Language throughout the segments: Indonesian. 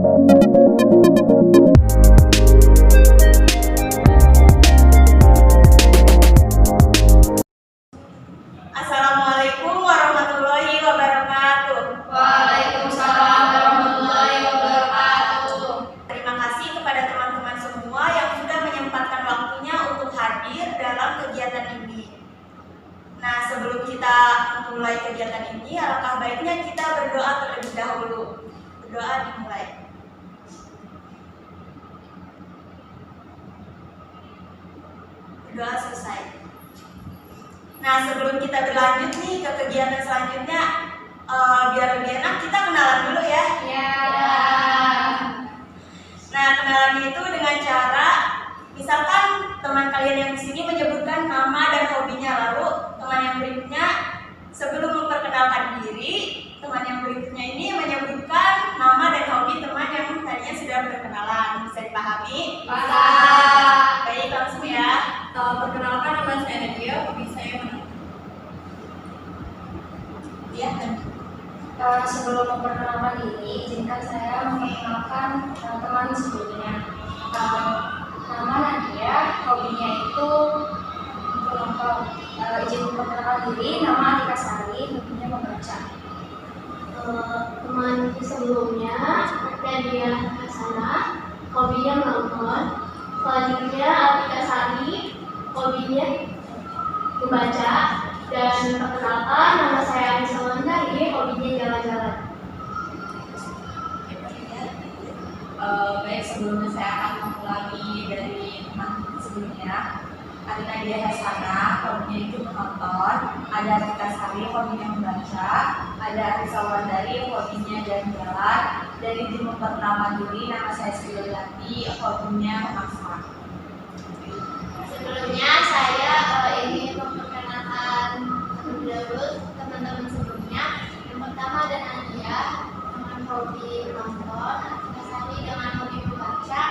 Assalamualaikum warahmatullahi wabarakatuh. Waalaikumsalam warahmatullahi wabarakatuh. Terima kasih kepada teman-teman semua yang sudah menyempatkan waktunya untuk hadir dalam kegiatan ini. Nah, sebelum kita mulai kegiatan ini, alangkah baiknya kita berdoa terlebih dahulu. Berdoa dimulai. Berdoa selesai. Nah, sebelum kita berlanjut nih ke kegiatan selanjutnya, biar lebih enak kita kenalan dulu ya. Ya. Nah, kenalan itu dengan cara, misalkan teman kalian yang di sini menyebutkan nama dan hobinya, lalu teman yang berikutnya sebelum memperkenalkan diri, teman yang berikutnya ini menyebutkan nama dan hobi teman yang tadinya sudah berkenalan. Bisa dipahami? Paham. Baik, langsung ya. Perkenalkan, nama saya Nadia, hobi saya menang. Ya. Sebelum memperkenalkan diri, izinkan saya memperkenalkan teman sebelumnya. Nama Nadia, hobinya itu untuk izin memperkenalkan diri. Nama Atika Sari, hobinya membaca. Teman sebelumnya Nadia Hasanah, hobinya menonton. Selanjutnya Atika Sari, hobinya membaca. Dan perkenalkan, nama saya Anissa Wulandari, hobinya jalan-jalan. Baik, sebelumnya saya akan mengulangi dari teman sebelumnya. Ada Nadia Hasanah, hobinya itu menonton. Ada Atika Sari, hobinya membaca. Ada Anissa Wulandari, hobinya jalan-jalan. Dari izin memperkenalkan diri, nama saya Sri Yulianti, hobinya memasak. Sebelumnya saya ingin memperkenalkan terlebih dahulu teman-teman sebelumnya. Yang pertama ada Nadia dengan hobi menonton, Atika Sari dengan hobi membaca,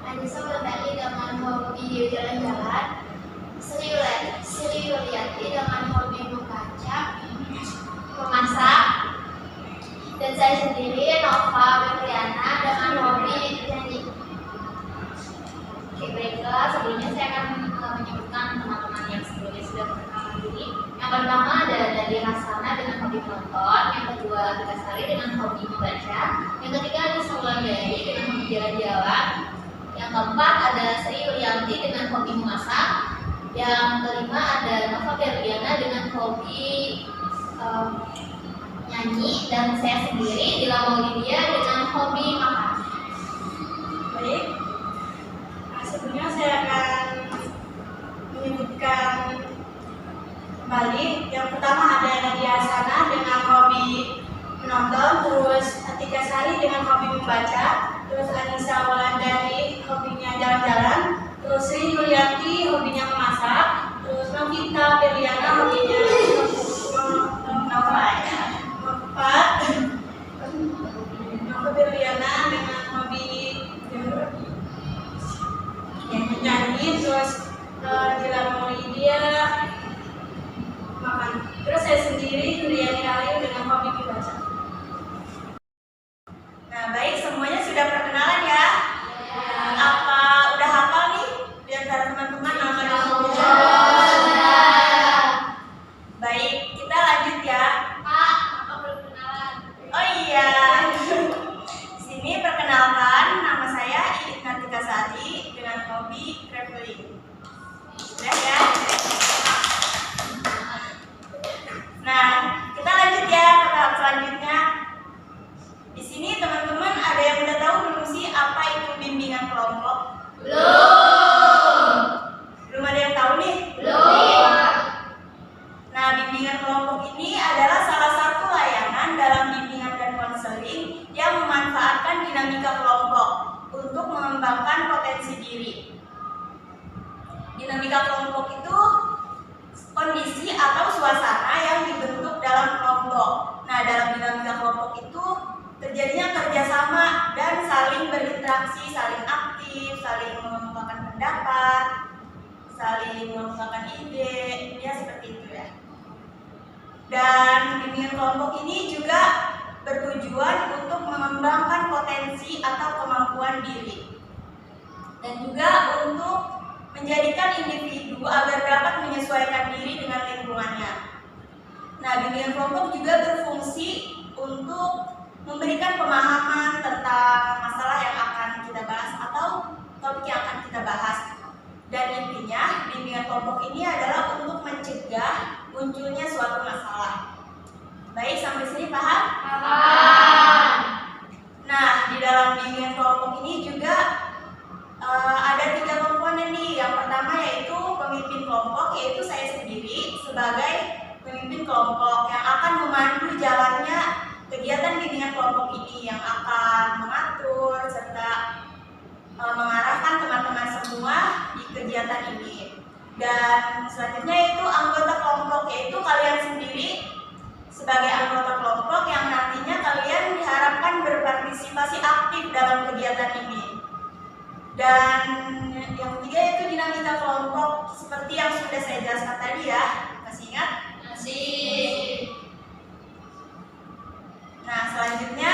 Anissa Wulandari dengan hobi jalan-jalan, Sri Yulianti dengan hobi membaca, memasak, dan saya sendiri Nova Berliana dengan hobi nyanyi. Oke, baiklah, sebelumnya saya akan menyebutkan teman-teman yang sebelumnya sudah berkenalan diri. Yang pertama ada Nadia Hasanah dengan hobi menonton, yang kedua Atika Sari dengan hobi membaca, yang ketiga Anissa Wulandari dengan hobi jalan-jalan, yang keempat ada Sri Yulianti dengan hobi memasak, yang kelima ada Nova Berliana dengan hobi nyanyi, dan saya sendiri Dila Maulidia dengan hobi makan. Baik. Nah, sebelumnya saya akan menyebutkan kembali. Yang pertama ada Nadia Hasanah dengan hobi menonton, terus Atika Sari dengan hobi membaca, terus Anissa Wulandari hobinya jalan-jalan, terus Sri Yulianti hobinya memasak, terus Novita Berliana hobinya Nova Berliana dengan hobi nyanyi, terus Dila Maulidia makan. Terus saya sendiri Nuriani Ayu dengan hobi membaca. Nah, baik, semuanya sudah perkenalan ya. Apa udah hafal nih di antara teman-teman nama dan hobinya? Baik, kita lanjut ya. Pak, apa belum kenalan? Oh iya. Sini perkenalkan, nama saya Atika Sari dengan hobi traveling. Sudah ya. Nah, kita lanjut ya ke tahap selanjutnya. Di sini teman-teman ada yang udah tahu belum sih apa itu bimbingan kelompok? Belum. Belum ada yang tahu nih? Belum. Nah, bimbingan kelompok ini adalah salah satu layanan dalam bimbingan dan konseling yang memanfaatkan dinamika kelompok untuk mengembangkan potensi diri. Dinamika kelompok itu kondisi atau suasana yang dibentuk dalam kelompok. Nah, dalam dinamika kelompok itu terjadinya kerjasama dan saling berinteraksi, saling aktif, saling mengembangkan pendapat, saling mengembangkan ide, ya seperti itu ya. Dan bimbingan kelompok ini juga bertujuan untuk mengembangkan potensi atau perlindungan diri, dan juga untuk menjadikan individu agar dapat menyesuaikan diri dengan lingkungannya. Nah, bimbingan kelompok juga berfungsi untuk memberikan pemahaman tentang masalah yang akan kita bahas atau topik yang akan kita bahas. Dan intinya, bimbingan kelompok ini adalah untuk mencegah munculnya suatu masalah. Baik, sampai sini paham? Paham. Nah, di dalam bimbingan kelompok ini juga ada 3 komponen nih. Yang pertama yaitu pemimpin kelompok, yaitu saya sendiri sebagai pemimpin kelompok yang akan memandu jalannya kegiatan bimbingan kelompok ini, yang akan mengatur serta mengarahkan teman-teman semua di kegiatan ini. Dan selanjutnya yaitu anggota kelompok, yaitu kalian sendiri sebagai anggota kelompok yang nantinya kalian diharapkan berpartisipasi aktif dalam kegiatan ini. Dan yang ketiga yaitu dinamika kelompok, seperti yang sudah saya jelaskan tadi ya. Masih ingat? Masih. Nah, selanjutnya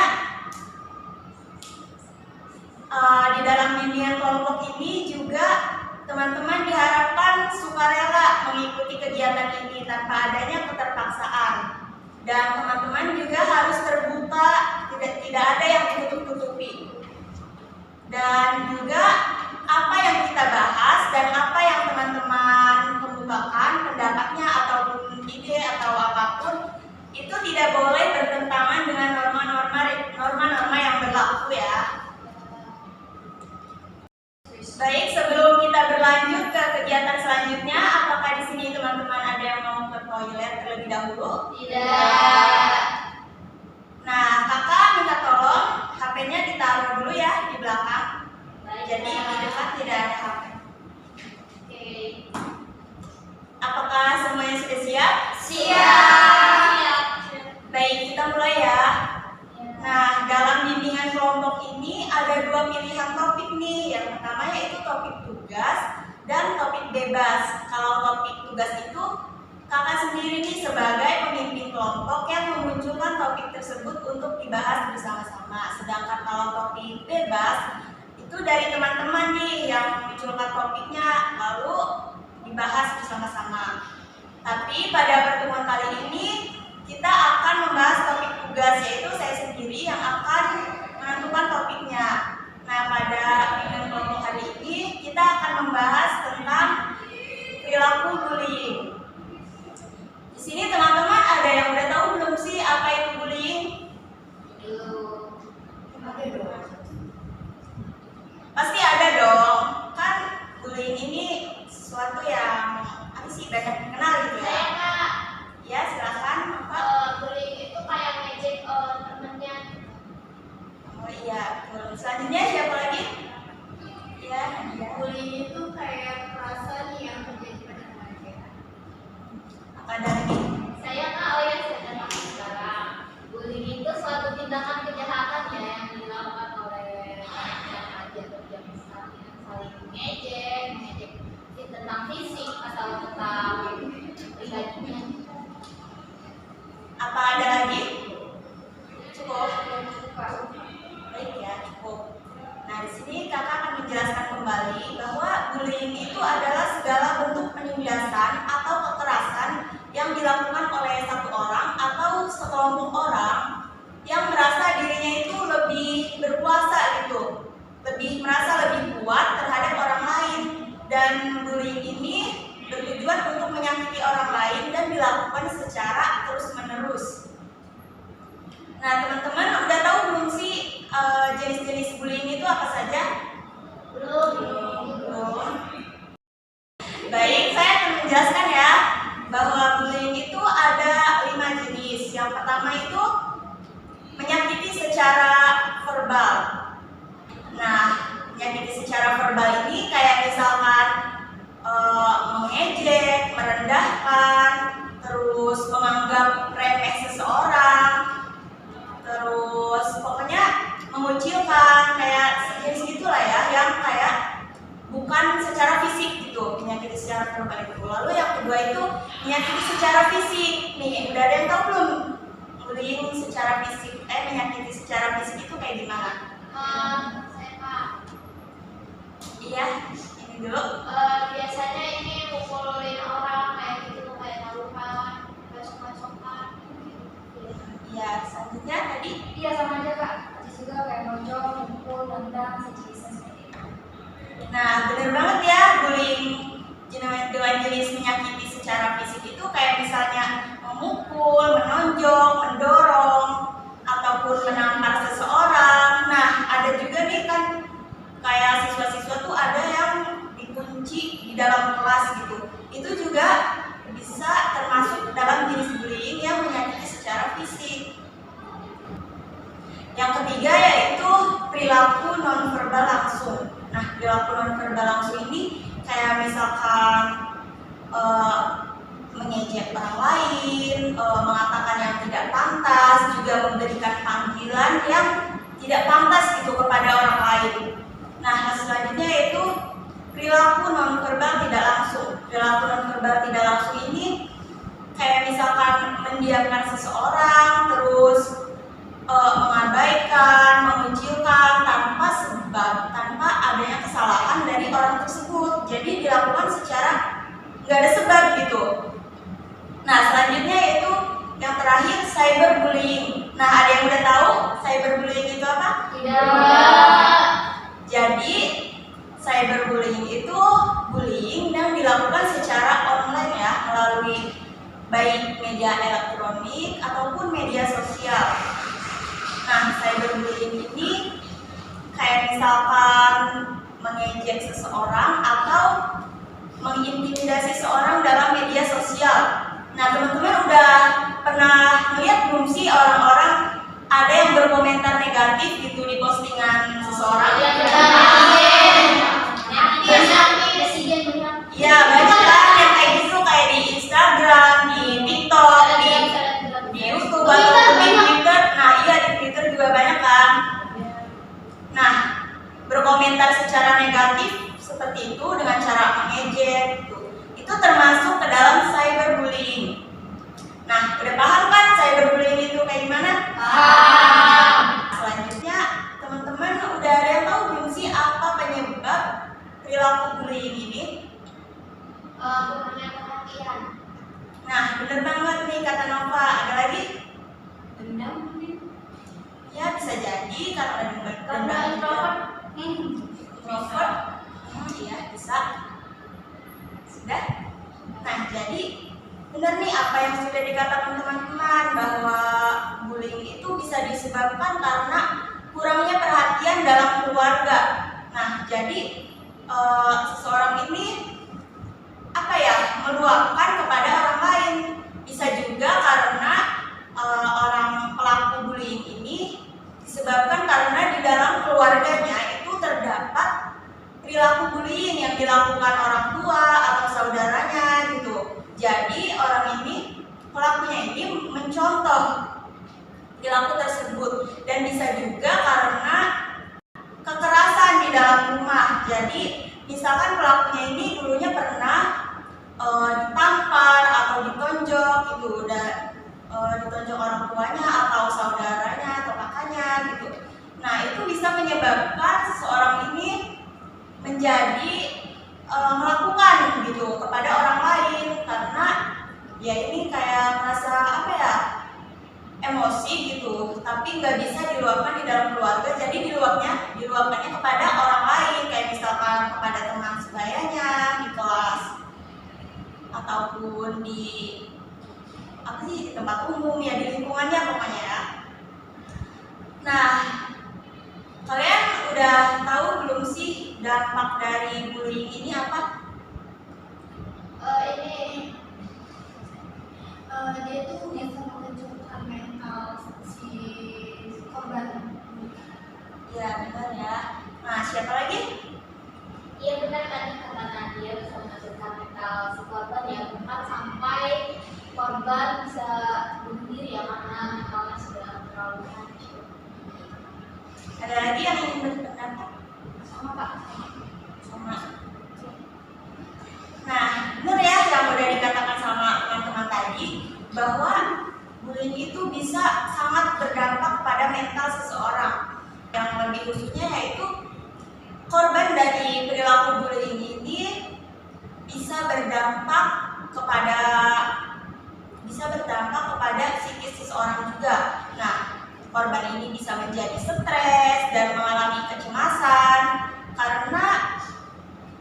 di dalam bimbingan kelompok ini juga teman-teman diharapkan sukarela mengikuti kegiatan ini tanpa adanya keterpaksaan. Dan teman-teman juga harus terbuka, tidak ada yang ditutup-tutupi. Dan juga apa yang kita bahas dan apa yang teman-teman kemukakan pendapatnya ataupun ide atau apapun itu tidak boleh bertentangan dengan norma-norma yang berlaku ya. Baik, sebelum kita berlanjut ke kegiatan selanjutnya, apakah di sini teman-teman ada yang mau ke toilet terlebih dahulu? Tidak. Nah, kakak minta tolong HP-nya ditaruh dulu ya di belakang. Jadi di depan tidak ada HP. Oke. Apakah semuanya sudah siap? Siap. Baik, kita mulai ya. Nah, dalam bimbingan kelompok ini ada 2 pilihan topik nih. Yang pertama yaitu topik tugas dan topik bebas. Kalau topik tugas itu kakak sendiri nih sebagai pemimpin kelompok yang memunculkan topik tersebut untuk dibahas bersama-sama. Sedangkan kalau topik bebas itu dari teman-teman nih yang memunculkan topiknya lalu dibahas bersama-sama. Tapi pada pertemuan kali ini kita akan membahas topik tugas, yaitu saya sendiri yang akan menentukan topiknya. Nah, pada bimbingan kelompok hari ini kita akan membahas tentang perilaku bullying. Di sini teman-teman ada yang udah tahu belum sih apa itu bullying? Ada dong. Pasti ada dong. Kan bullying ini sesuatu yang apa sih banyak dikenal gitu ya. Saya Kak. Ya, silakan. Bullying itu kayak ngejek temennya. Oh iya, betul. Selanjutnya siapa lagi? Ya, Bullying itu kayak perasaan yang terjadi pada manusia. apa ada lagi? Saya Kak, ya saya datang sekarang. Bullying itu suatu tindakan kejahatan ya yang dilakukan oleh yang aja kerja misalnya saling mengejek tentang fisik atau tentang pribadinya. Apa ada lagi? Cukup. Baik ya, cukup. Nah, di sini kakak akan menjelaskan kembali bahwa bullying itu adalah segala bentuk penindasan atau kekerasan yang dilakukan oleh satu orang atau sekelompok orang yang merasa dirinya itu lebih berkuasa gitu, merasa lebih kuat terhadap orang lain. Dan bullying ini bertujuan untuk menyakiti orang lain dan dilakukan secara terus-menerus. Nah, teman-teman udah tahu belum sih jenis-jenis bullying itu apa saja? Belum. Baik, saya akan menjelaskan ya bahwa bullying itu ada 5 jenis. Yang pertama itu menyakiti secara verbal. Nah, menyakiti secara verbal ini kayak misalkan mengejek, merendahkan, terus menganggap remeh seseorang, terus pokoknya mengucilkan, kayak sejenis gitulah ya, yang kayak bukan secara fisik gitu, menyakiti secara verbal itu. Lalu yang kedua itu menyakiti secara fisik. Nih, udah ada yang tahu belum bullying secara fisik? Menyakiti secara fisik itu kayak gimana? Saya Kak, menonjol, mukul, tendang, sejenisnya seperti itu. Nah, benar banget ya, bullying dengan jenis menyakiti secara fisik itu kayak misalnya memukul, menonjok, mendorong, ataupun menampar seseorang. Nah, ada juga nih kan kayak siswa-siswa tuh ada yang dikunci di dalam kelas gitu. Itu juga bisa termasuk dalam jenis bullying yang menyakiti secara fisik. Yang ketiga yaitu perilaku nonverbal langsung. Nah, perilaku nonverbal langsung ini kayak misalkan mengejek orang lain, mengatakan yang tidak pantas, juga memberikan panggilan yang tidak pantas gitu kepada orang lain. Nah, selanjutnya yaitu perilaku nonverbal tidak langsung. Perilaku nonverbal tidak langsung ini kayak misalkan mendiamkan seseorang, terus mengabaikan, mengucilkan tanpa sebab, tanpa adanya kesalahan dari orang tersebut. Jadi dilakukan secara nggak ada sebab gitu. Nah, selanjutnya yaitu yang terakhir cyberbullying. Nah, ada yang udah tahu cyberbullying itu apa? Tidak. Jadi cyberbullying itu bullying yang dilakukan secara online ya, melalui baik media elektronik ataupun media sosial. Nah, cyberbullying ini kayak misalkan mengejek seseorang atau mengintimidasi seseorang dalam media sosial. Nah, teman-teman udah pernah melihat belum sih orang-orang ada yang berkomentar negatif gitu di postingan seseorang? Iya, banyak kan yang kayak gitu, kayak di Instagram, di TikTok, di YouTube atau di Twitter. Nah, iya di Twitter juga banyak kan. Nah, berkomentar secara negatif seperti itu dengan cara mengejek gitu. Itu termasuk ke dalam cyberbullying. Nah, udah paham kan cyberbullying itu kayak gimana? Paham. Selanjutnya, teman-teman udah ada yang tahu belum sih apa penyebab perilaku bullying ini? Kurangnya perhatian. Nah, bener banget nih kata Nova. Ada lagi? Dendam mungkin. Ya, bisa jadi karena Karena introvert. introvert. Iya, bisa. Sudah? Nah, jadi benar nih apa yang sudah dikatakan teman-teman bahwa bullying itu bisa disebabkan karena kurangnya perhatian dalam keluarga. Nah, jadi seseorang ini meluapkan kepada orang lain. Bisa juga karena orang pelaku bullying ini disebabkan karena di dalam keluarganya itu terdapat perilaku bullying yang dilakukan orang tua atau saudaranya gitu. Jadi orang ini, pelakunya ini mencontoh perilaku tersebut. Dan bisa juga karena kekerasan di dalam rumah. Jadi misalkan pelakunya ini dulunya pernah ditampar atau ditonjok gitu, dan ditonjok orang tuanya atau saudaranya atau kakaknya gitu. Nah, itu bisa menyebabkan seseorang ini menjadi melakukan gitu kepada orang lain karena ya ini kayak merasa emosi gitu, tapi nggak bisa diluapkan di dalam keluarga, jadi diluapkannya kepada orang lain, kayak misalkan kepada teman sebayanya di kelas ataupun di tempat umum ya, di lingkungannya pokoknya ya. Nah, kalian udah tahu belum sih dampak dari bullying ini apa? Dia tuh bisa menghancurkan mental si korban. Ya benar ya. Nah, siapa lagi? Iya benar tadi kata Nadia, bisa menghancurkan mental si korban ya, bahkan sampai korban bisa bunuh diri ya karena mentalnya sudah terlalu hancur. Ada lagi yang ingin berpendapat? Sama Pak. Sama. Nah, benar ya yang udah dikatakan sama teman-teman tadi, bahwa bullying itu bisa sangat berdampak pada mental seseorang. Yang lebih khususnya yaitu korban dari perilaku bullying ini bisa berdampak kepada psikis seseorang juga. Nah, korban ini bisa menjadi stres dan mengalami kecemasan karena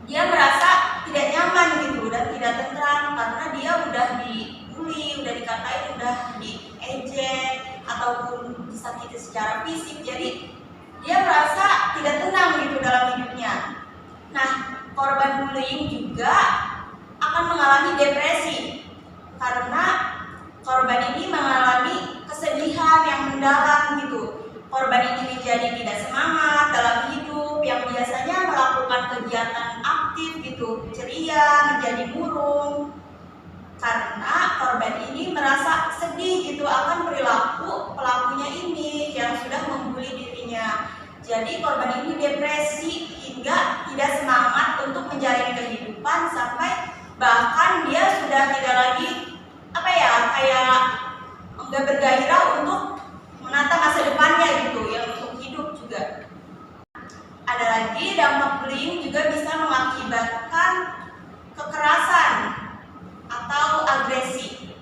dia merasa tidak nyaman gitu dan tidak tentram karena dia udah dibully, udah dikatain, udah diejek ataupun disakiti secara fisik. Jadi dia merasa tidak tenang gitu dalam hidupnya. Nah, korban bullying juga akan mengalami depresi karena korban ini mengalami kesedihan yang mendalam gitu. Korban ini menjadi tidak semangat dalam hidup, yang biasanya melakukan kegiatan aktif gitu, ceria, menjadi murung. Karena korban ini merasa sedih gitu akan perilaku pelakunya ini yang sudah membuli dirinya. Jadi korban ini depresi hingga tidak semangat untuk menjalani kehidupan sampai bahkan dia sudah tidak lagi kayak nggak bergairah untuk menata masa depannya gitu, yang untuk hidup juga. Ada lagi dampak bullying juga bisa mengakibatkan kekerasan atau agresi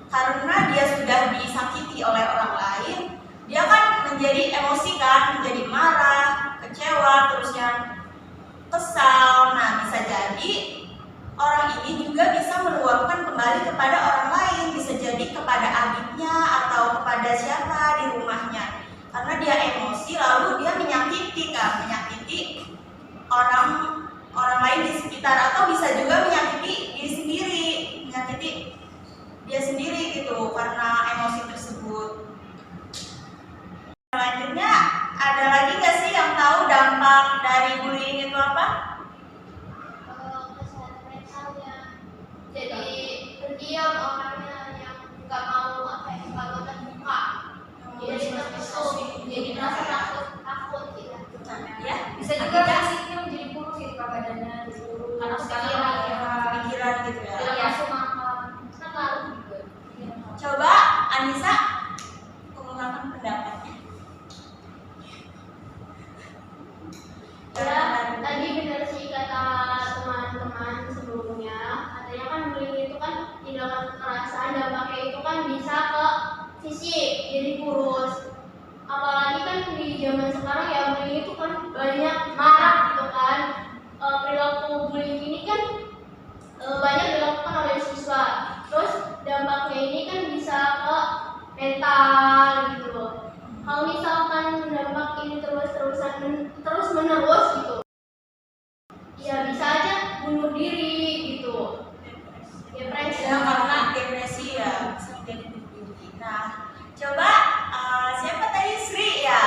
karena dia sudah disakiti oleh orang lain, dia kan menjadi emosi kan, menjadi marah, kecewa, terusnya kesal. Nah, bisa jadi orang ini juga bisa meluapkan kembali kepada orang lain, bisa jadi kepada adiknya atau kepada siapa di rumahnya. Karena dia emosi lalu dia menyakiti orang lain di sekitar, atau bisa juga menyakiti diri sendiri, menyakiti dia sendiri gitu karena emosi tersebut. Selanjutnya, ada lagi nggak sih yang tahu dampak dari bullying itu apa? Kesehatan mentalnya. Jadi pendiam orangnya, yang nggak mau terbuka. Jadi tertutup, jadi merasa takut gitu. Ya, Bisa juga fisiknya menjadi kurus gitu, badannya disuruh karena pikiran gitu ya. Iya, semangat. Kan ngaruh juga. Coba Anissa mengungkapkan pendapatnya. Ya, tadi benar sih kata teman-teman sebelumnya, katanya kan bullying itu kan tindakan kekerasan, dampaknya itu kan bisa ke fisik, jadi kurus. Apalagi kan di zaman sekarang ya bullying itu kan banyak marak gitu kan. Perilaku bullying ini kan banyak dilakukan oleh siswa. Terus dampaknya ini kan bisa ke mental gitu loh. Kalau misalkan dampak ini terus menerus gitu, ya bisa aja bunuh diri gitu. Depresi. Ya, karena depresi ya bisa menjadi bunuh diri. Nah, coba siapa tadi, Sri ya?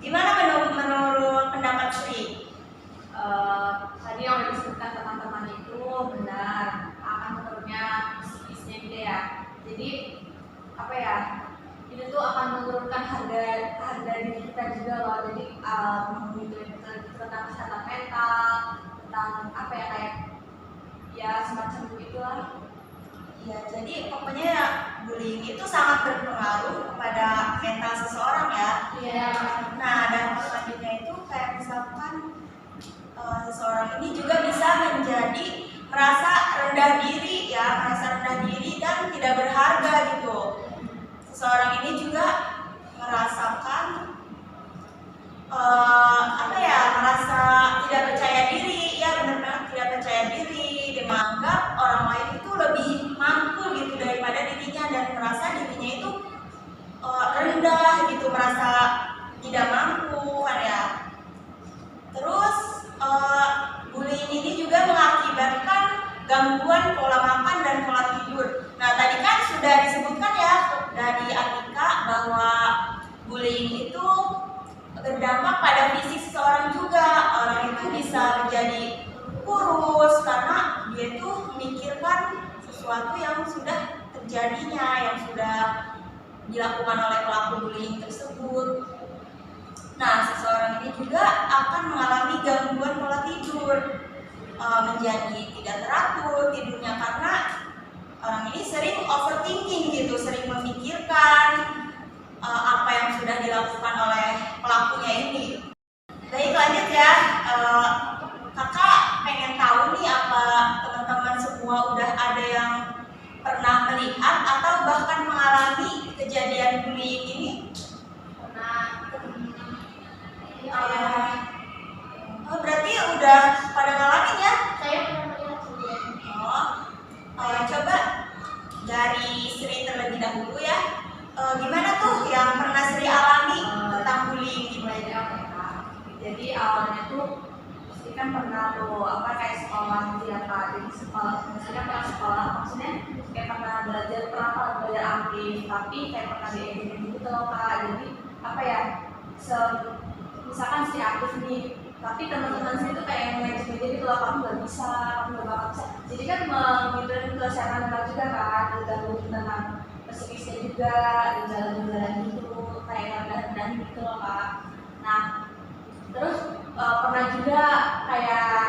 Gimana menurut pendapat Sri? Tadi yang udah disebutkan teman-teman itu benar, akan menurunnya psikisnya gitu ya. Jadi ini tuh akan menurunkan harga diri kita juga loh. Jadi tentang kesehatan mental, tentang kayak semacam begitulah. Ya, jadi pokoknya bullying itu sangat berpengaruh kepada mental seseorang ya. Iya. Nah, dampak selanjutnya itu kayak misalkan seseorang ini juga bisa menjadi merasa rendah diri dan tidak berharga gitu. Seseorang ini juga merasakan merasa tidak percaya diri, ya benar banget, tidak percaya diri, dia menganggap orang lain itu lebih mampu gitu daripada dirinya dan merasa dirinya itu rendah gitu, merasa tidak mampu kan ya. Terus bullying ini juga mengakibatkan gangguan pola makan dan pola tidur. Nah, tadi kan sudah disebutkan ya dari Atika bahwa bullying itu berdampak pada fisik seseorang juga. Orang itu bisa menjadi kurus karena dia itu memikirkan sesuatu yang sudah terjadinya, yang sudah dilakukan oleh pelaku bullying tersebut. Nah, seseorang ini juga akan mengalami gangguan pola tidur, menjadi tidak teratur tidurnya karena orang ini sering overthinking gitu, sering memikirkan apa yang sudah dilakukan oleh pelakunya ini. Baik, lanjut ya. Kakak pengen tahu nih, apa teman-teman semua udah ada yang pernah melihat atau bahkan mengalami kejadian bullying ini? Oh, berarti udah pada ngalamin ya? Saya pernah melihat juga. Coba dari Sri terlebih dahulu ya. Gimana tuh yang pernah Sri alami tentang bullying gitu? Mulai dari apa ya, Kak? Jadi awalnya tuh Sri kan pernah tuh kayak sekolah gitu ya, Kak. Jadi sekolah, maksudnya pernah sekolah, maksudnya kayak pernah belajar aktif, tapi kayak pernah diajarin gitu loh, Kak. Jadi misalkan Sri aktif nih, tapi teman-teman saya tuh kayak ngejek gitu loh, kamu nggak bisa, kamu nggak bakal bisa. Jadi kan mengikuti kesehatan mental juga kan, terganggu tentang psikisnya juga, jalan-jalan gitu, kayak rendah gitu loh, Kak. Nah, terus pernah juga kayak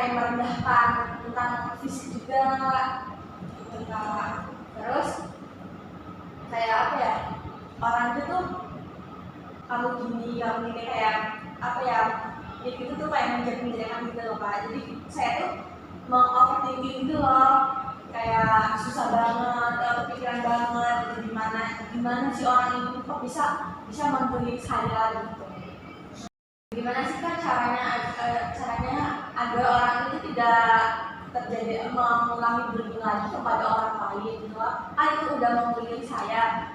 merendahkan tentang fisik juga gitu, Kak. Terus kayak orang itu tuh kamu gini kayak itu tuh kayak menjadi-menjadikan gitu loh, Kak. Jadi saya tuh overthinking gitu loh, kayak susah banget, kepikiran banget gitu, gimana sih orang itu kok bisa membuli saya gitu. Gimana sih kan caranya agar orang itu tidak terjadi mengulangi bullying lagi kepada orang lain gitu loh. Itu udah membuli saya,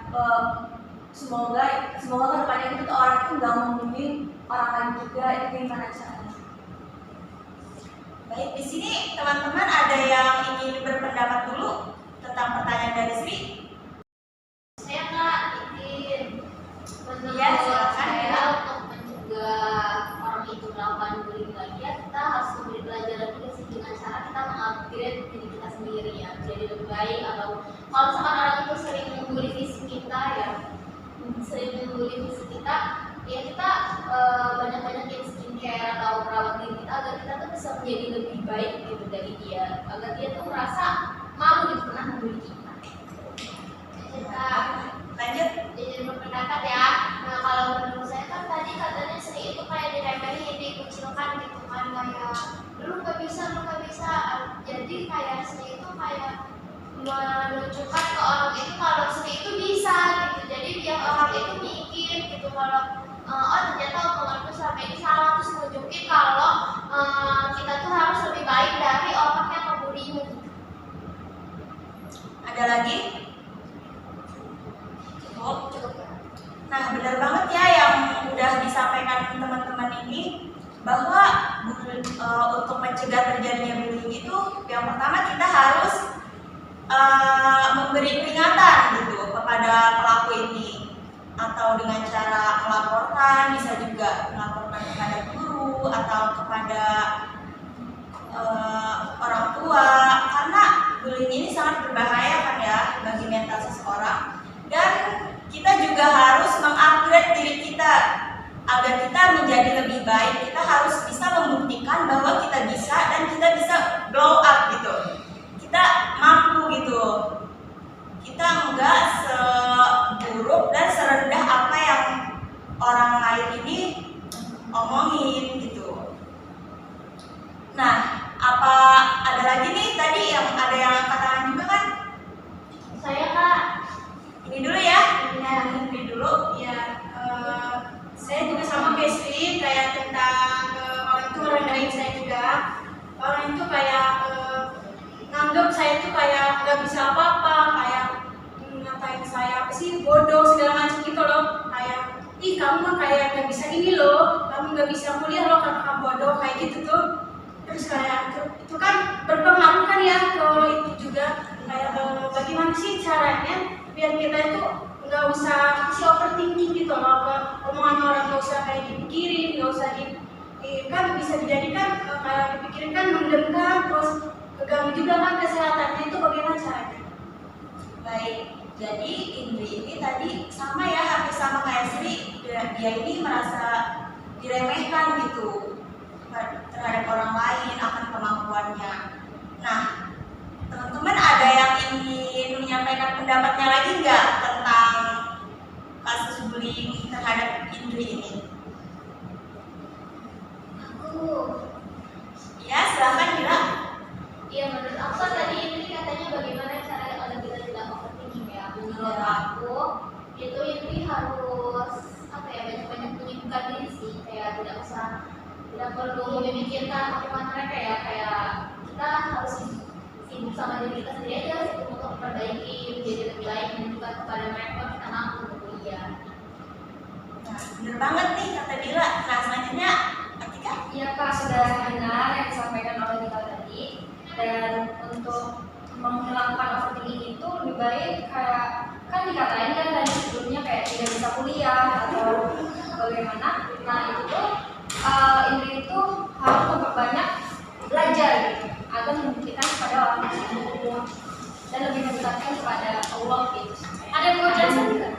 semoga kedepannya itu orang itu nggak membuli orang lain juga. Itu gimana caranya? Baik, di sini teman-teman ada yang ingin berpendapat dulu tentang pertanyaan dari Sri? Saya Kak, izin. Ya, silakan, Saya ya. untuk mencegah orang itu melakukan bullying lagi, ya kita harus memberi pelajaran juga sih dengan cara kita mengupgrade diri kita sendiri ya, jadi lebih baik. Atau kalau misalkan orang itu sering membuli fisik kita ya, ya kita banyak-banyakin skincare atau perawat diri kita agar kita tuh bisa menjadi lebih baik gitu dari dia, agar dia tuh merasa malu gitu pernah membuli kita. Kita Lanjut. jadi berpendapat ya. Nah kalau menurut saya kan tadi katanya Sri itu kayak diremehin, dikucilkan gitu kan, kayak lu nggak bisa. Jadi kayak Sri itu kayak menunjukkan ke orang itu kalau Sri itu bisa gitu. Jadi biar orang itu mikir gitu kalau ternyata omongan itu selama ini salah, terus nunjukin kalau kita tuh harus lebih baik dari orang yang membuli. Ada lagi? Cukup. Nah, benar banget ya yang udah disampaikan teman-teman ini, bahwa untuk mencegah terjadinya bullying itu yang pertama kita harus memberi peringatan gitu kepada pelaku ini, atau dengan cara melaporkan, bisa juga melaporkan kepada guru atau kepada orang tua, karena bullying ini sangat berbahaya kan ya bagi mental seseorang. Dan kita juga harus mengupgrade diri kita agar kita menjadi lebih baik. Kita harus bisa membuktikan bahwa kita bisa dan kita bisa glow up gitu. Kita mampu gitu. Kita enggak seburuk dan serendah apa yang orang lain ini omongin gitu. Nah, apa ada lagi nih tadi yang ada yang angkat tangan juga kan? Saya Kak. Ini dulu ya, ini dulu. Ya, saya juga sama kayak Sri, kayak tentang orang itu merendahin saya juga. Orang itu kayak nganggap saya itu kayak nggak bisa apa-apa, kayak ngatain saya apa sih, bodoh segala macam gitu loh. Kayak, ih kamu mah kayak nggak bisa ini loh, kamu nggak bisa kuliah loh karena kamu bodoh, kayak gitu tuh. Terus kayak itu kan berpengaruh kan ya ke itu juga, kayak bagaimana sih caranya biar kita itu nggak usah kasih overthinking gitu loh ke omongan orang, nggak usah kayak dipikirin, nggak usah kan bisa dijadikan kayak dipikirin kan mendengkar, terus keganggu juga kan kesehatannya. Itu bagaimana caranya? Baik, jadi Indri ini tadi sama ya, hampir sama kayak Sri. Dia ini merasa diremehkan gitu terhadap orang lain akan kemampuannya. Nah, teman-teman ada yang ingin menyampaikan pendapatnya lagi nggak tentang kasus bullying terhadap Indri ini? Ya, silahkan Dila. Iya, menurut aku kan tadi ini katanya bagaimana caranya agar kita tidak overthinking ya. Menurut aku itu harus banyak-banyak menyibukkan diri tidak perlu memikirkan omongan mereka ya, kayak kita harus sibuk sama diri kita sendiri aja untuk memperbaiki menjadi lebih baik dan juga kepada mereka kita mampu untuk kuliah. Nah, bener banget nih kata Dila. Nah, selanjutnya Atika. Iya Kak, sudah benar yang disampaikan oleh Dila tadi. Dan untuk menghilangkan overthinking itu lebih baik kayak kan dikatain kan tadi sebelumnya kayak tidak bisa kuliah atau bagaimana. Nah itu tuh Indri itu harus memperbanyak belajar gitu agar membuktikan kepada orang tersebut dan lebih mendekatkan kepada Allah gitu. Ada yang mau jelasin nggak?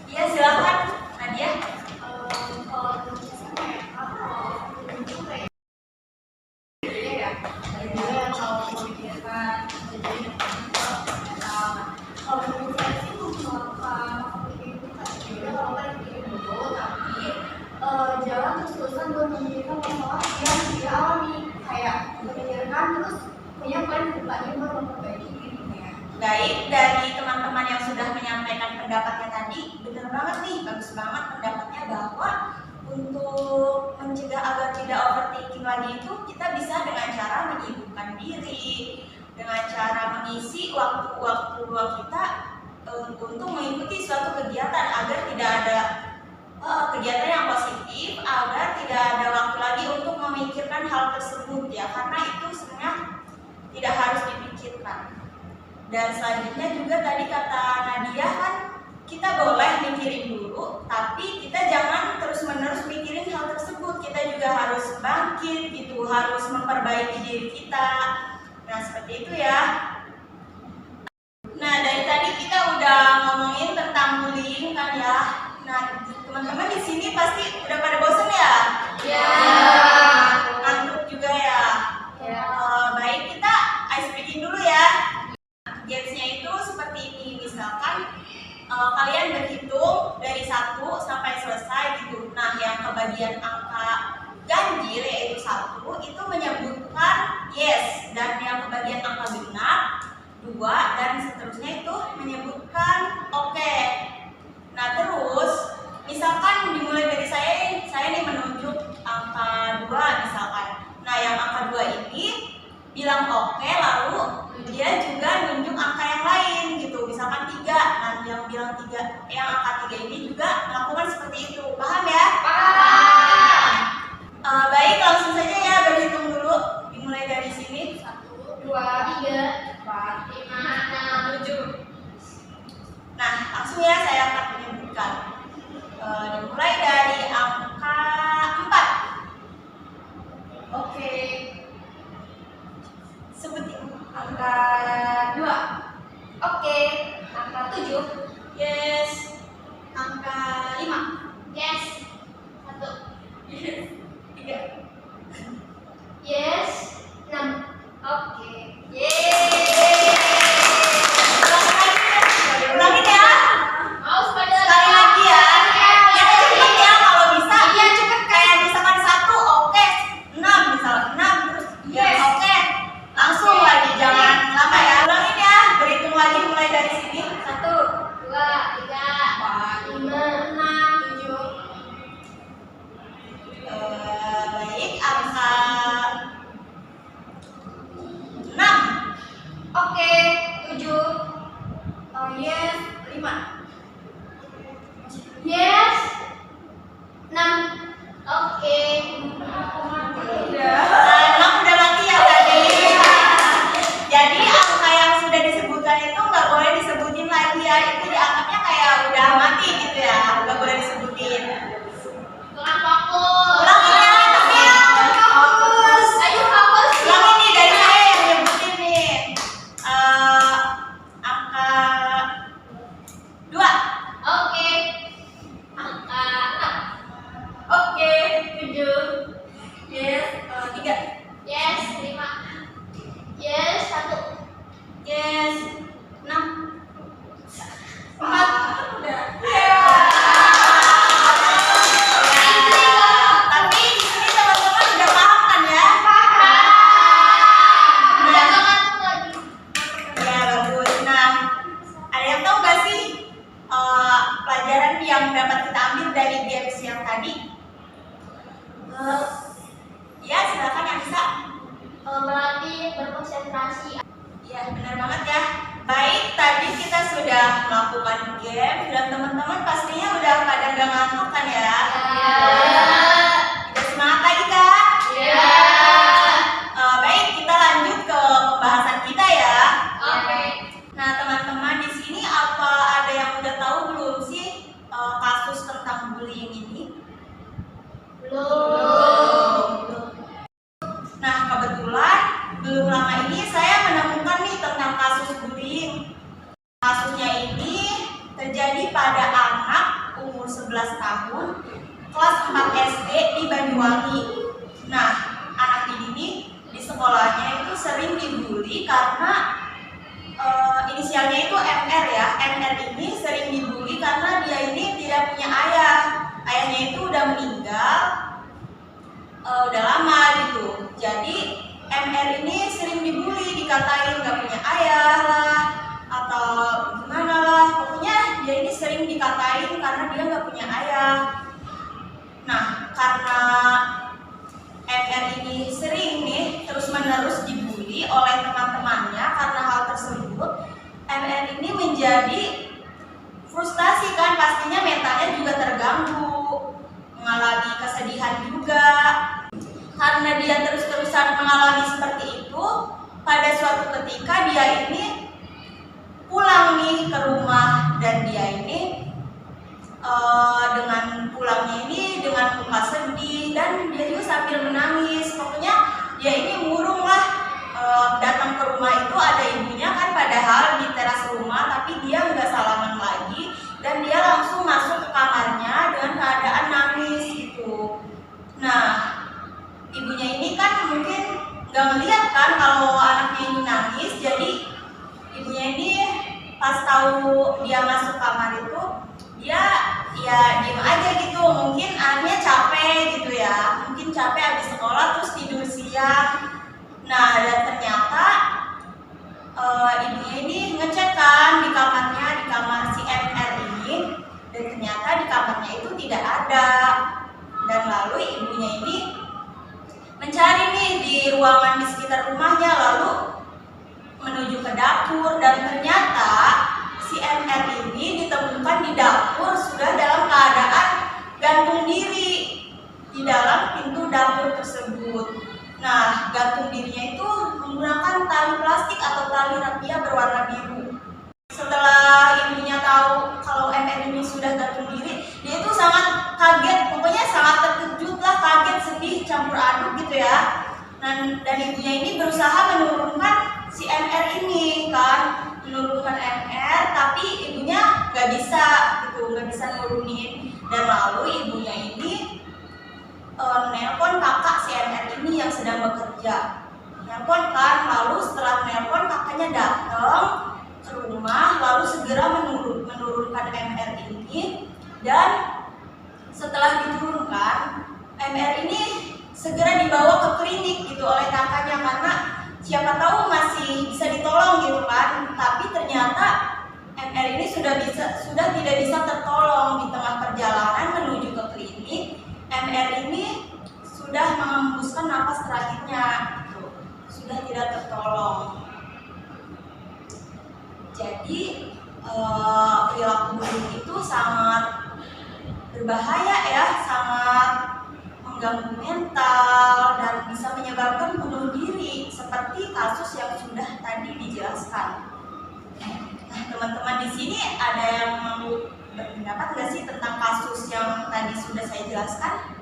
Iya, silakan Nadia. Kalau menurut saya itu kayak kalau menurut saya sih jangan terus-terusan memikirkan masalah yang dia alami, kayak memikirkan terus punya plan ke depannya baru memperbaiki dirinya. Baik, dari teman-teman yang sudah menyampaikan pendapatnya tadi, benar banget nih, bagus banget pendapatnya bahwa untuk mencegah agar tidak overthinking lagi itu kita bisa dengan cara menyibukkan diri, dengan cara mengisi waktu-waktu luang kita untuk mengikuti suatu kegiatan agar tidak ada kegiatan yang positif, agar tidak ada waktu lagi untuk memikirkan hal tersebut ya, karena itu sebenarnya tidak harus dipikirkan. Dan selanjutnya juga tadi kata Nadia kan kita boleh mikirin dulu, tapi kita jangan terus-menerus mikirin hal tersebut. Kita juga harus bangkit gitu, harus memperbaiki diri kita. Nah, seperti itu ya. Nah, dari tadi kita udah ngomongin tentang bullying kan ya. Nah, teman-teman di sini pasti udah pada bosan ya? Iya. Ngantuk juga ya? Ya. Baik, kita ice breaking dulu ya. Games-nya itu seperti ini, misalkan kalian berhitung dari 1 sampai selesai gitu. Nah, yang kebagian angka ganjil yaitu 1 itu menyebutkan yes, dan yang kebagian angka benar 2 dan seterusnya itu menyebutkan oke. Nah, terus misalkan dimulai dari saya nih menunjuk angka 2 misalkan. Nah, yang angka 2 ini bilang oke, lalu dia juga nunjuk angka yang lain gitu, misalkan 3. Nah, yang bilang 3, yang angka 3 ini juga melakukan seperti itu. Paham ya? Paham. Baik, langsung saja ya, berhitung dulu. Dimulai dari sini. 1, 2, 3, 4, 5, 6, 7. Nah, langsung ya saya akan menyebutkan. Dimulai dari angka 4. Oke. Seperti literasi. Iya, benar banget ya. Baik, tadi kita sudah melakukan game dan teman-teman pastinya udah pada nggak ngantuk kan ya? Udah semangat lagi kak? Baik, kita lanjut ke pembahasan kita ya. Nah, teman-teman di sini apa ada yang udah tahu belum sih kasus tentang bullying ini? Belum. Nah, kebetulan belum lama ini saya menemukan nih tentang kasus bullying. Kasusnya ini terjadi pada anak umur 11 tahun, kelas 4 SD di Banyuwangi. Nah, anak ini nih di sekolahnya itu sering dibully karena inisialnya itu MR ya. MR ini sering dibully karena dia ini tidak punya ayah. Ayahnya itu udah meninggal, udah lama gitu. Jadi MR ini sering dibully, dikatain gak punya ayah lah, atau gimana lah. Pokoknya dia ini sering dikatain karena dia gak punya ayah. Nah, karena MR ini sering nih terus-menerus dibully oleh teman-temannya karena hal tersebut, MR ini menjadi frustasi kan, pastinya mentalnya juga terganggu, mengalami kesedihan juga. Karena dia terus-terusan mengalami seperti itu, pada suatu ketika dia ini pulang nih ke rumah dan dia ini dengan pulangnya ini dengan muka sedih dan dia juga sambil menangis. Pokoknya dia ini murung lah. Datang ke rumah itu ada ibunya kan, padahal di teras rumah, tapi dia nggak salaman lagi dan dia langsung masuk ke kamarnya dengan keadaan nangis gitu. Nah, ibunya ini kan mungkin nggak melihat kan kalau anaknya ini nangis, jadi ibunya ini pas tahu dia masuk kamar itu dia ya diem aja gitu. Mungkin anaknya capek gitu ya, mungkin capek habis sekolah terus tidur siang. Nah, dan ternyata ibunya ini ngecek kan di kamarnya, di kamar si MR ini, dan ternyata di kamarnya itu tidak ada. Dan lalu ibunya ini mencari nih di ruangan di sekitar rumahnya, lalu menuju ke dapur, dan ternyata si MR ini ditemukan di dapur sudah dalam keadaan gantung diri di dalam pintu dapur tersebut. Nah, gantung dirinya itu menggunakan tali plastik atau tali rapia berwarna biru. Setelah ibunya tahu kalau MR ini sudah gantung diri, dia itu sangat kaget, pokoknya sangat terkejut lah, kaget, sedih, campur aduk gitu ya. Dan ibunya ini berusaha menurunkan si MR ini kan, menurunkan MR, tapi ibunya nggak bisa gitu, nggak bisa nurunin. Dan lalu ibunya ini nelpon kakak si MR ini yang sedang bekerja. Nelpon kan, lalu setelah nelpon kakaknya datang ke rumah, lalu segera menurunkan MR ini. Dan setelah diturunkan, MR ini segera dibawa ke klinik gitu oleh kakaknya, karena siapa tahu masih bisa ditolong gitu kan. Tapi ternyata MR ini sudah tidak bisa tertolong. Di tengah perjalanan menuju ke klinik, MR ini sudah mengembuskan napas terakhirnya gitu. Sudah tidak tertolong. Jadi perilaku bullying itu sangat berbahaya ya, sangat mengganggu mental dan bisa menyebabkan bunuh diri seperti kasus yang sudah tadi dijelaskan. Nah, teman-teman di sini ada yang mau berpendapat nggak sih tentang kasus yang tadi sudah saya jelaskan?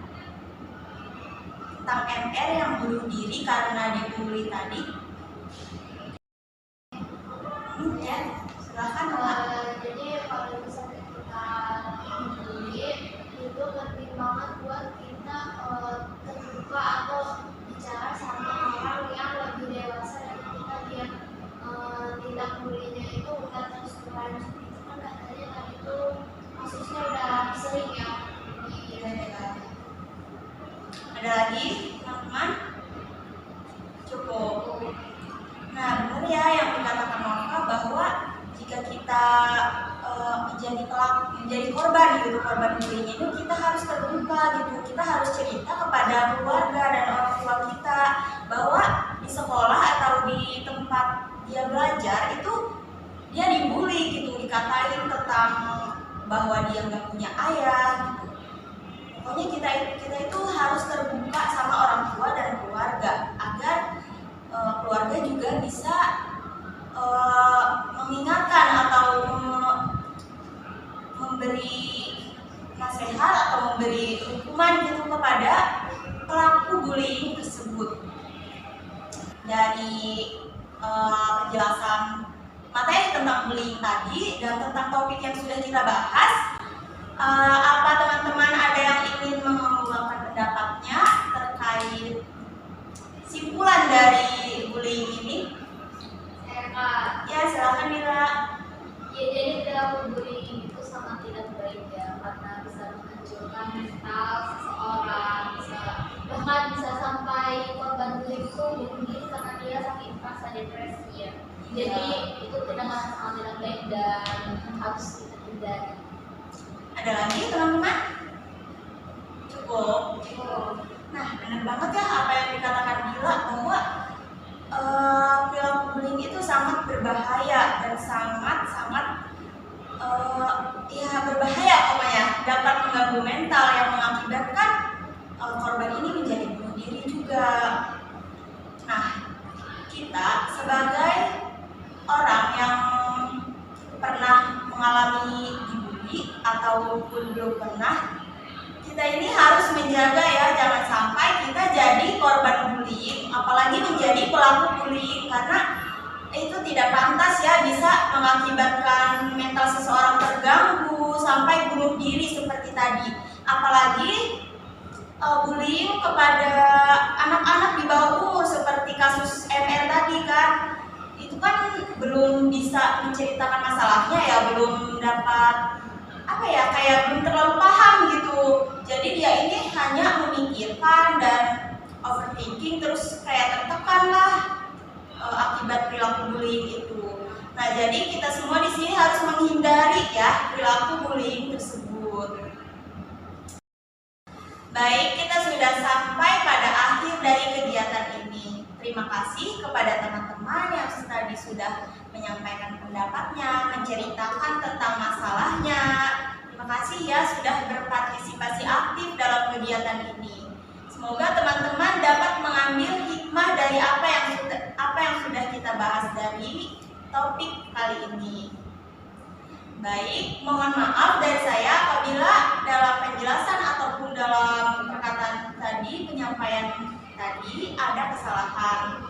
Tentang MR yang bunuh diri karena dibully tadi? Ya, silakan Mbak. Jadi kalau misalnya kita dibully, itu penting banget buat kita terbuka atau bicara sama orang yang lebih dewasa dari kita, biar tindak bulinya itu bukan terus berlanjut. Itu kan katanya tadi itu kasusnya udah sering ya di daerah. Ada lagi teman-teman? Cukup. Nah, benar ya yang dikatakan Nova bahwa jika kita menjadi korban gitu, korban bullying itu kita harus terbuka gitu, kita harus cerita kepada keluarga dan orang tua kita bahwa di sekolah atau di tempat dia belajar itu dia dibully gitu, dikatain tentang bahwa dia nggak punya ayah gitu. Pokoknya kita itu harus terbuka sama orang tua dan keluarga agar keluarga juga bisa mengingatkan atau memberi nasihat atau memberi hukuman gitu kepada pelaku bullying tersebut. Dari penjelasan materi tentang bullying tadi dan tentang topik yang sudah kita bahas, apa teman-teman ada yang ingin mengemukakan pendapatnya terkait simpulan dari bullying ini? Kak. Ya, silakan Mira. Ya, jadi perilaku bullying itu sangat tidak baik ya, karena bisa menghancurkan mental seseorang, bahkan bisa sampai korban bullying itu bunuh diri karena dia sakit rasa depresi ya. Jadi itu tindakan sangat tidak baik dan harus kita hindari. Ada lagi teman-teman? Cukup. Nah, benar banget ya apa yang dikatakan Gila, bahwa perilaku bullying itu sangat berbahaya dan sangat berbahaya pokoknya, dapat mengganggu mental yang mengakibatkan korban ini menjadi bunuh diri juga. Nah, kita sebagai orang yang pernah mengalami dibully ataupun belum pernah, kita ini harus menjaga ya, jangan sampai kita jadi korban bullying, apalagi menjadi pelaku bullying, karena itu tidak pantas ya, bisa mengakibatkan mental seseorang terganggu sampai bunuh diri seperti tadi. Apalagi bullying kepada anak-anak di bawah umur seperti kasus MR tadi kan, itu kan belum bisa menceritakan masalahnya ya, belum dapat kayak belum terlalu paham gitu. Jadi dia ini hanya memikirkan dan overthinking, terus kayak tertekan lah akibat perilaku bullying itu. Nah, jadi kita semua di sini harus menghindari ya perilaku bullying tersebut. Baik, kita sudah sampai pada akhir dari kegiatan ini. Terima kasih kepada teman-teman yang tadi sudah menyampaikan pendapatnya, menceritakan tentang masalahnya. Terima kasih ya sudah berpartisipasi aktif dalam kegiatan ini. Semoga teman-teman dapat mengambil hikmah dari apa yang sudah kita bahas dari topik kali ini. Baik, mohon maaf dari saya apabila dalam penjelasan ataupun dalam perkataan tadi, penyampaian tadi ada kesalahan.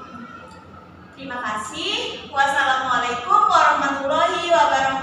Terima kasih. Wassalamualaikum warahmatullahi wabarakatuh.